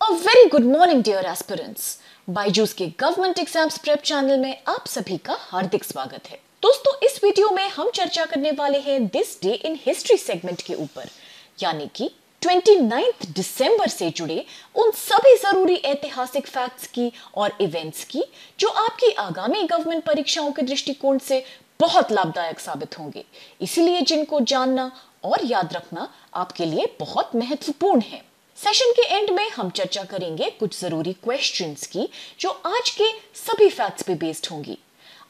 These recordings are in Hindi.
अ very good morning dear aspirants. Byju's के गवर्नमेंट एग्जाम्स प्रेप चैनल में आप सभी का हार्दिक स्वागत है। दोस्तों, इस वीडियो में हम चर्चा करने वाले हैं this day in history segment के ऊपर, यानी कि 29 दिसंबर से जुड़े उन सभी जरूरी ऐतिहासिक फैक्ट्स की और इवेंट्स की जो आपकी आगामी गवर्नमेंट परीक्षाओं के दृष्टिकोण से बहुत लाभदायक साबित होंगे, इसीलिए जिनको जानना और याद रखना आपके लिए बहुत महत्वपूर्ण है। सेशन के एंड में हम चर्चा करेंगे कुछ जरूरी क्वेश्चंस की जो आज के सभी फैक्ट्स पे बेस्ड होंगी।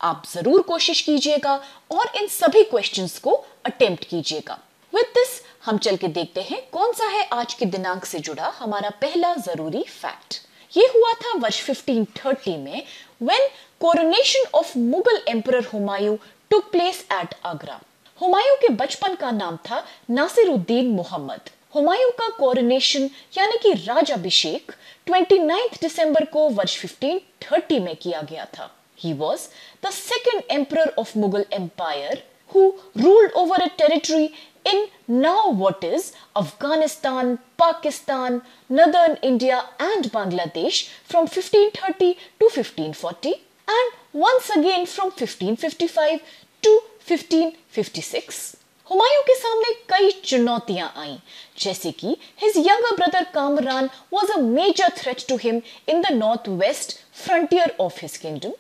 आप जरूर कोशिश कीजिएगा और इन सभी क्वेश्चंस को अटेम्प्ट कीजिएगा। विद दिस हम चल के देखते हैं कौन सा है आज के दिनांक से जुड़ा हमारा पहला जरूरी फैक्ट। ये हुआ था वर्ष 1530 में when coronation of Mughal emperor Humayun took place at Agra. Humayun के बचपन का नाम था नासिरुद्दीन मोहम्मद। हुमायूं का कोरोनेशन यानी कि राजाभिषेक 29 दिसंबर को वर्ष 1530 में किया गया था। He was the second emperor of Mughal Empire who ruled over a territory in now what is Afghanistan, Pakistan, Northern India and Bangladesh from 1530 to 1540 and once again from 1555 to 1556। Humayun के सामने कई चुनौतियां आईं, जैसे कि his younger brother Kamran was a major threat to him in the northwest frontier of his kingdom।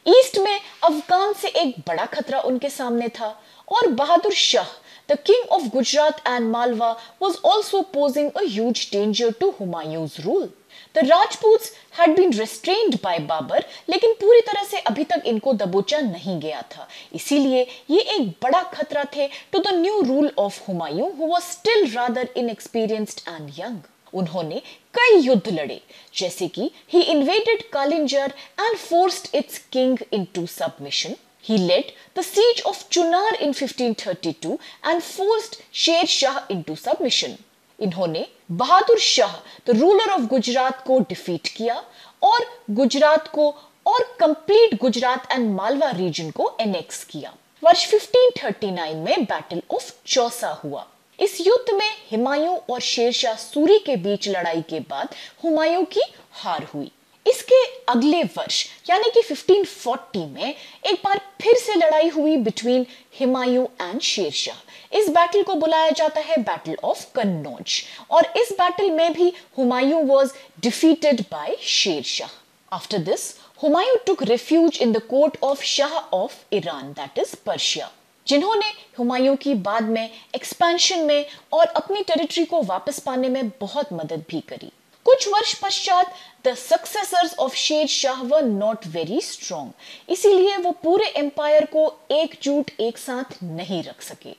East में अफगान से एक बड़ा खतरा उनके सामने था और Bahadur Shah the king of Gujarat and Malwa was also posing a huge danger to Humayun's rule। The Rajputs had been restrained by Babur, लेकिन पूरी तरह से अभी तक इनको दबोचा नहीं गया था, इसीलिए ये एक बड़ा खतरा थे to the new rule of Humayun who was still rather inexperienced and young। उन्होंने कई युद्ध लड़े, जैसे कि he invaded Kalinjar and forced its king into submission। He led the siege of Chunar in 1532 and forced Sher Shah into submission। इन्होंने Bahadur Shah the ruler of Gujarat को डिफीट किया और गुजरात को और complete Gujarat and Malwa region को एनेक्स किया। वर्ष 1539 में बैटल ऑफ चौसा हुआ। इस युद्ध में हुमायूं और शेरशाह सूरी के बीच लड़ाई के बाद हुमायूं की हार हुई। इसके अगले वर्ष यानी कि 1540 में एक बार फिर से लड़ाई हुई बिटवीन हुमायूं एंड शेरशाह। इस बैटल को बुलाया जाता है बैटल ऑफ कन्नौज और इस बैटल में भी Humayun was defeated by Sher Shah. After this Humayun took refuge in the court of Shah of Iran that is Persia, जिन्होंने हुमायूं की बाद में एक्सपेंशन में और अपनी टेरिटरी को वापस पाने में बहुत मदद भी करी। कुछ वर्ष पश्चात the successors of Sher Shah were not very strong, इसीलिए वो पूरे एम्पायर को एकजुट एक साथ नहीं रख सके।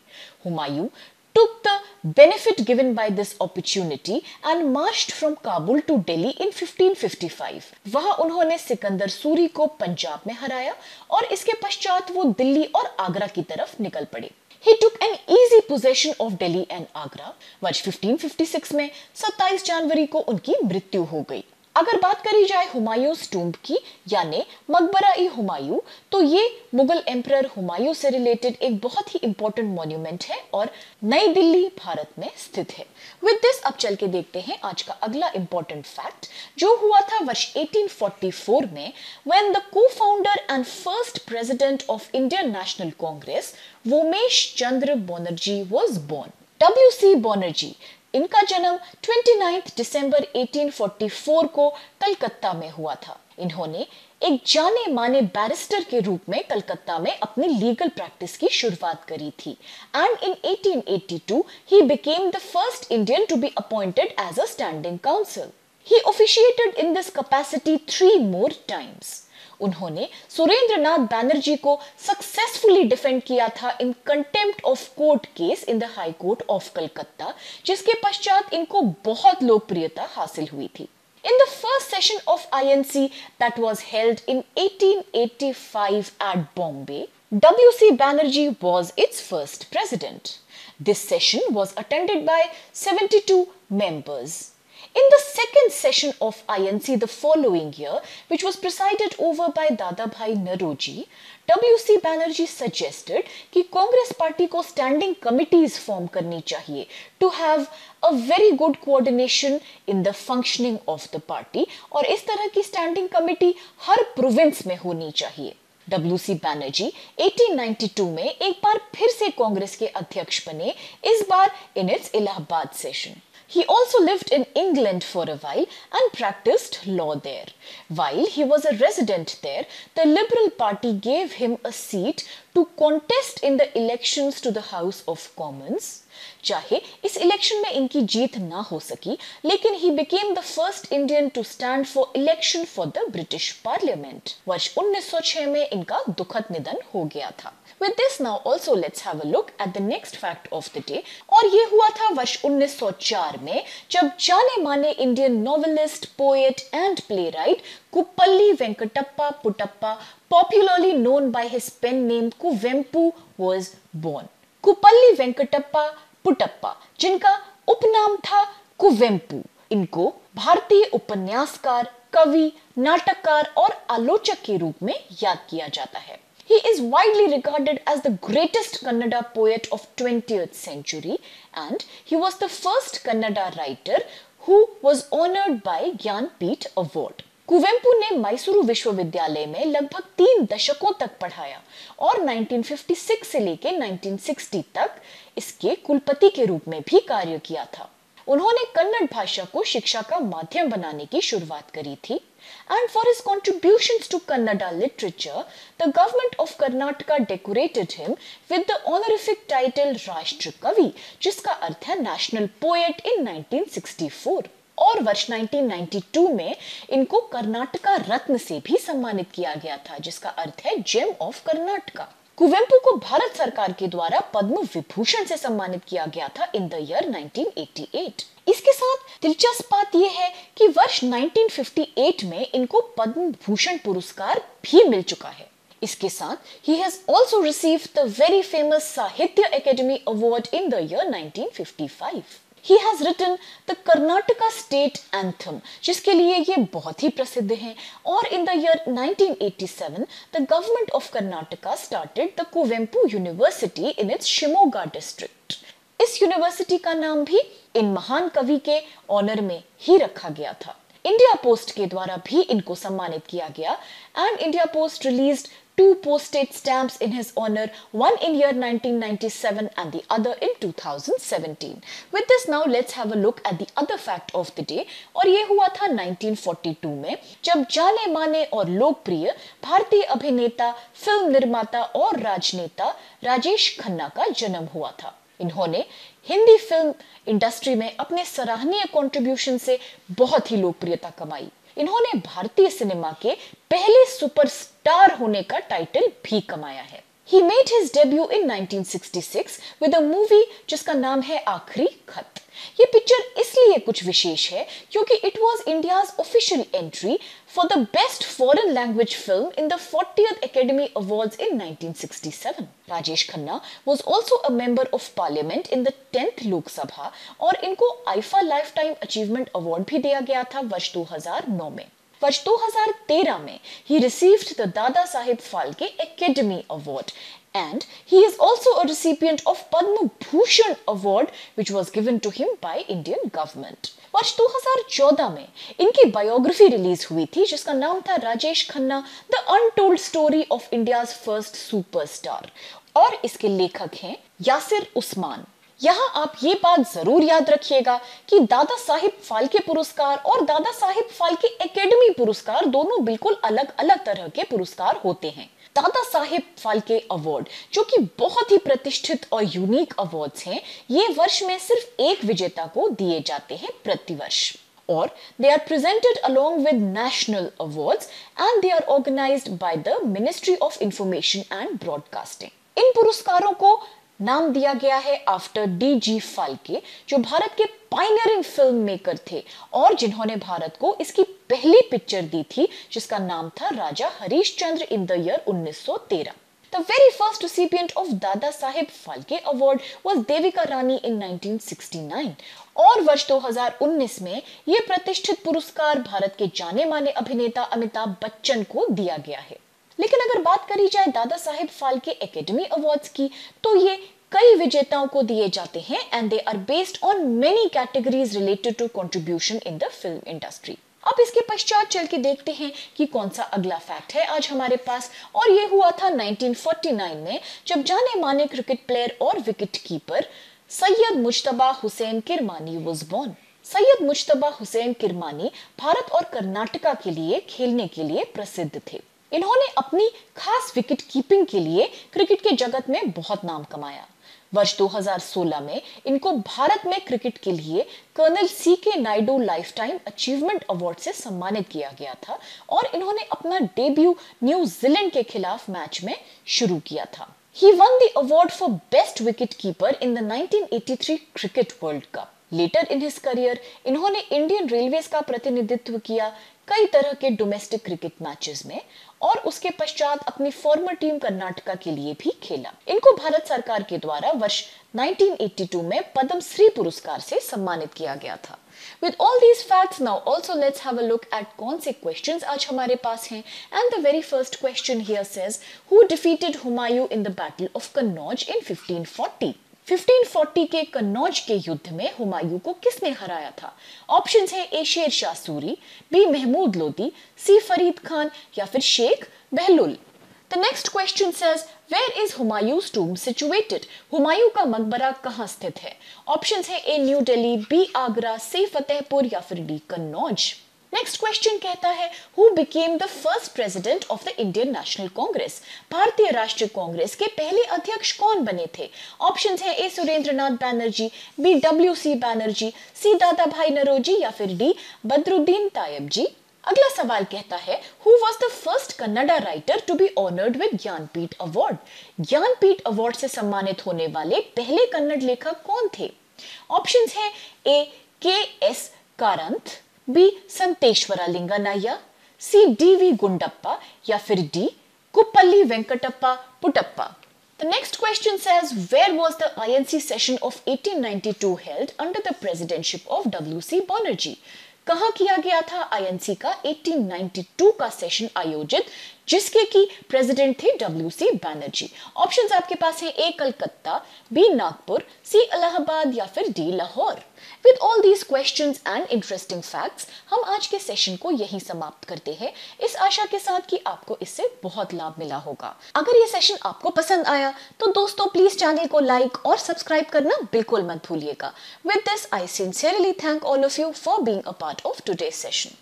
Humayun took the benefit given by this opportunity and marched from Kabul to Delhi in 1555। वहां उन्होंने सिकंदर सूरी को पंजाब में हराया और इसके पश्चात वो दिल्ली और आगरा की तरफ निकल पड़े। He took an easy possession of Delhi and Agra। वर्ष 1556 में 27 जनवरी को उनकी मृत्यु हो गई। अगर बात करी जाए हुमायूं's टूम्ब की यानी मकबरा-ए-हुमायूं, तो ये मुगल एम्परर हुमायूं से रिलेटेड एक बहुत ही इंपॉर्टेंट मॉन्यूमेंट है और नई दिल्ली भारत में स्थित है। विद दिस अब चल के देखते हैं आज का अगला इंपॉर्टेंट फैक्ट जो हुआ था वर्ष 1844 में when the co-founder and first president of Indian National Congress Womesh Chandra Banerjee was born. W.C. Banerjee, इनका जन्म 29 दिसंबर 1844 को कलकत्ता में हुआ था। इन्होंने एक जाने माने बैरिस्टर के रूप में कलकत्ता में अपनी लीगल प्रैक्टिस की शुरुआत करी थी and in 1882 he became the first Indian to be appointed as a standing counsel। He officiated in this capacity 3 more times। उन्होंने सुरेंद्रनाथ बैनर्जी को सक्सेसफुली डिफेंड किया था इन contempt of court case in the high court of Calcutta, जिसके पश्चात इनको बहुत लोकप्रियता हासिल हुई थी। In the first session of INC that was held in 1885 at Bombay, W.C. Banerjee was its first president। This session was attended by 72 members। In the second session of INC the following year, which was presided over by Dadabhai Naroji, W.C. Banerjee suggested कि कांग्रेस पार्टी को स्टैंडिंग कमिटीज फॉर्म करनी चाहिए to have a very good coordination in the functioning of the party, और इस तरह की स्टैंडिंग कमिटी हर प्रोविंस में होनी चाहिए। W.C. बैनर्जी 1892 में एक बार फिर से कांग्रेस के अध्यक्ष बने, इस बार in its Allahabad session. He also lived in England for a while and practiced law there. While he was a resident there, the Liberal Party gave him a seat to contest in the elections to the House of Commons. चाहे इस इलेक्शन में इनकी जीत ना हो सकी, लेकिन he became the first Indian to stand for election for the British Parliament. वर्ष 1906 में इनका दुखद निधन हो गया था। With this now also let's have a look at the next fact of the day, और ये हुआ था वर्ष 1904 में, जब जाने माने Indian novelist, poet and playwright Kuppali Venkatappa Puttappa, popularly known by his pen name Kuvempu, was born. Kuppali Venkatappa Puttappa, जिनका उपनाम था कुवेम्पु, इनको भारतीय उपन्यासकार, कवि, नाटककार और आलोचक के रूप में याद किया जाता है। He is widely regarded as the greatest Kannada poet of 20th century, and he was the first Kannada writer who was honored by Jnanpith Award. Kuvempu ने मैसूरू विश्वविद्यालय में लगभग 3 दशकों तक पढ़ाया और 1956 से लेकर 1960 तक इसके कुलपति के रूप में भी कार्य किया था। उन्होंने कन्नड़ भाषा को शिक्षा का माध्यम बनाने की शुरुआत करी थी। And for his contributions to Kannada literature, the government of Karnataka decorated him with the honorific title Rashtra Kavi, जिसका अर्थ है National Poet in 1964। और वर्ष 1992 में इनको कर्नाटका रत्न से भी सम्मानित किया गया था, जिसका अर्थ है जेम ऑफ कर्नाटका। कुवेम्पु को भारत सरकार के द्वारा पद्म विभूषण से सम्मानित किया गया था इन द ईयर 1988। इसके साथ दिलचस्प बात यह है कि वर्ष 1958 में इनको पद्म भूषण पुरस्कार भी मिल चुका है। इसके साथ he has also received the very famous साहित्य academy award in the year 1955। He has written the Karnataka State Anthem, जिसके लिए ये बहुत ही प्रसिद्ध हैं, और in the year 1987 the government of Karnataka started the Kuvempu University in its Shimoga district। इस यूनिवर्सिटी का नाम भी इन महान कवि के ऑनर में ही रखा गया था। इंडिया पोस्ट के द्वारा भी इनको सम्मानित किया गया, and India Post released 2 postage stamps in his honor, one in year 1997 and the other in 2017। With this now let's have a look at the other fact of the day, और ये हुआ था 1942 में, जब जाने माने और लोकप्रिय भारतीय अभिनेता, फिल्म निर्माता और राजनेता राजेश खन्ना का जन्म हुआ था। इन्होंने हिंदी फिल्म इंडस्ट्री में अपने सराहनीय कंट्रीब्यूशन से बहुत ही लोकप्रियता कमाई। इन्होंने भारतीय सिनेमा के पहले सुपरस्टार होने का टाइटल भी कमाया है। He made his debut in 1966 with a movie जिसका नाम है आखिरी खत। ये पिक्चर इसलिए कुछ विशेष है क्योंकि it was India's official entry for the best foreign language film in the 40th Academy Awards in 1967। Rajesh Khanna was also a member of parliament in the 10th Lok Sabha, और इनको आईफा लाइफटाइम अचीवमेंट अवार्ड भी दिया गया था वर्ष 2009 में। वर्ष 2013 में he received the दादा Sahib Phalke Academy Award, and he is also a recipient of Padma Bhushan Award which was given to him by Indian government। वर्ष 2014 में इनकी बायोग्राफी रिलीज हुई थी जिसका नाम था Rajesh Khanna the untold story of India's first superstar, और इसके लेखक हैं यासिर उस्मान। यहाँ आप ये बात जरूर याद रखिएगा कि दादा साहिब फाल्के पुरस्कार और दादा साहिब फाल्के एकेडमी पुरस्कार दोनों बिल्कुल अलग अलग तरह के पुरस्कार होते हैं। दादा साहिब फाल्के अवार्ड, जो कि बहुत ही प्रतिष्ठित और यूनिक अवार्ड्स हैं, ये वर्ष में सिर्फ एक विजेता को दिए जाते हैं प्रतिवर्ष, और they are presented along with national awards and they are organized by the Ministry of Information and Broadcasting। इन पुरस्कारों को नाम दिया गया है आफ्टर डी.जी. फाल्के, जो भारत के पायनियरिंग फिल्म मेकर थे और जिन्होंने भारत को इसकी पहली पिक्चर दी थी जिसका नाम था Raja Harishchandra in the year 1913। The very first recipient of दादा Sahib Phalke award was Devika Rani in 1969, और वर्ष 2019 में यह प्रतिष्ठित पुरस्कार भारत के जाने माने अभिनेता अमिताभ बच्चन को दिया गया है। लेकिन अगर बात करी जाए दादा साहेब फाल्के एकेडमी अवार्ड्स की, तो ये कई विजेताओं को दिए जाते हैं and they are based on many categories related to contribution in the film industry. अब इसके पश्चात चल के देखते हैं कि कौन सा अगला फैक्ट है आज हमारे पास, और ये हुआ था 1949 में, जब जाने माने क्रिकेट प्लेयर और wicket keeper Syed Mujtaba Hussain Kirmani was born. Syed Mujtaba Hussain Kirmani Bharat और कर्नाटका के लिए खेलने के लिए प्रसिद्ध थे। इन्होंने अपनी खास विकेट कीपिंग के लिए क्रिकेट के जगत में बहुत नाम कमाया। वर्ष 2016 में इनको भारत में क्रिकेट के लिए colonel CK Naidu lifetime achievement award से सम्मानित किया गया था और इन्होंने अपना डेब्यू न्यूजीलैंड के खिलाफ मैच में शुरू किया था। He won the award for best wicketkeeper in the 1983 Cricket World Cup. Later in his career, इन्होंने इंडियन रेलवेज का प्रतिनिधित्व किया कई तरह के डोमेस्टिक क्रिकेट मैचेस में और उसके पश्चात अपनी फॉर्मर टीम कर्नाटका के लिए भी खेला। इनको भारत सरकार के द्वारा वर्ष 1982 में पद्म श्री पुरस्कार से सम्मानित किया गया था। With all these facts, now also let's have a look at कौन से questions आज हमारे पास हैं। And the very first question here says, who defeated Humayun in the Battle of Kannauj in 1540? 1540 के कन्नौज के युद्ध में हुमायूं को किसने हराया था? ऑप्शंस हैं ए शेर शाह सूरी, बी महमूद लोदी, सी फरीद खान या फिर Sheikh बहलुल। The next question says, where is Humayun's tomb situated? Humayun का मकबरा कहाँ स्थित है? ऑप्शंस हैं A New Delhi, B Agra, C Fatehpur या फिर डी कन्नौज। नेक्स्ट क्वेश्चन कहता है, who became the first president of the Indian National Congress? Bharatiya Rashtriya Congress के पहले अध्यक्ष कौन बने थे? ऑप्शंस हैं ए सुरेंद्रनाथ बैनर्जी, बी WC बैनर्जी, सी दादा भाई नरोजी या फिर डी बदरुद्दीन तायब जी। अगला सवाल कहता है, who was the first Kannada writer to be honoured with Jnanpith award? Jnanpith award से सम्मानित होने वाले पहले कन्नड़ लेखक कौन थे? ऑप्शंस हैं A KS Karanth, B Santeshwara Linganaya, C DV Gundappa या फिर D Kuppali Venkatappa Puttappa. The next question says, where was the INC session of 1892 held under the presidency of WC Banerjee? कहाँ किया गया था INC का 1892 का सेशन आयोजित, जिसके की प्रेसिडेंट थे WC बैनर्जी। ऑप्शंस आपके पास हैं ए कलकत्ता, बी नागपुर, सी इलाहाबाद या फिर D Lahore. With all these questions and interesting facts, हम आज के सेशन को यहीं समाप्त करते हैं, इस आशा के साथ कि आपको इससे बहुत लाभ मिला होगा। अगर ये सेशन आपको पसंद आया तो दोस्तों प्लीज चैनल को लाइक और सब्सक्राइब करना बिल्कुल मत भूलिएगा। With this I sincerely thank all of you for being a part of today's session.